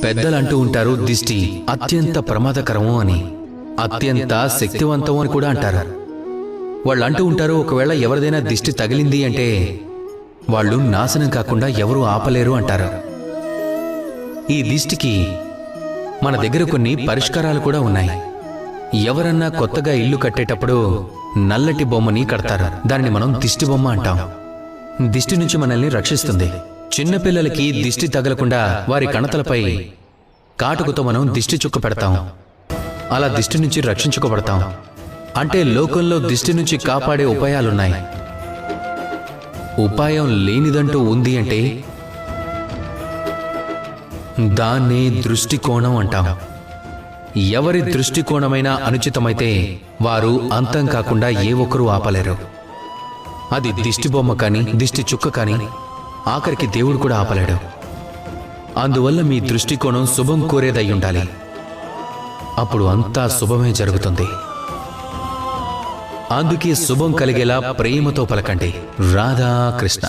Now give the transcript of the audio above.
పెద్దలు అంటూ ఉంటారు దిష్టి అత్యంత ప్రమాదకరము అని, అత్యంత శక్తివంతం అని కూడా అంటారు. వాళ్ళు అంటూ ఉంటారు ఒకవేళ ఎవరిదైనా దిష్టి తగిలింది అంటే వాళ్ళు నాశనం కాకుండా ఎవరూ ఆపలేరు అంటారు. ఈ దిష్టికి మన దగ్గర కొన్ని పరిష్కారాలు కూడా ఉన్నాయి. ఎవరన్నా కొత్తగా ఇల్లు కట్టేటప్పుడు నల్లటి బొమ్మని కడతారు. దానిని మనం దిష్టి బొమ్మ అంటాం. దిష్టి నుంచి మనల్ని రక్షిస్తుంది. చిన్నపిల్లలకి దిష్టి తగలకుండా వారి కణతలపై కాటుకతో మనం దిష్టి చుక్క పెడతాం. అలా దిష్టి నుంచి రక్షించుకోబడతాం. అంటే లోకంలో దిష్టి నుంచి కాపాడే ఉపాయాలున్నాయి. ఉపాయం లేనిదంటూ ఉంది అంటే దాన్నే దృష్టికోణం అంటాం. ఎవరి దృష్టికోణమైనా అనుచితమైతే వారు అంతం కాకుండా ఏ ఒక్కరూ ఆపలేరు. అది దిష్టి బొమ్మ కానీ దిష్టి చుక్క కానీ ఆఖరికి దేవుడు కూడా ఆపలేడు. అందువల్ల మీ దృష్టికోణం శుభం కోరేదై ఉండాలి. అప్పుడు అంతా శుభమే జరుగుతుంది. అందుకే శుభం కలిగేలా ప్రేమతో పలకండి. రాధా కృష్ణ.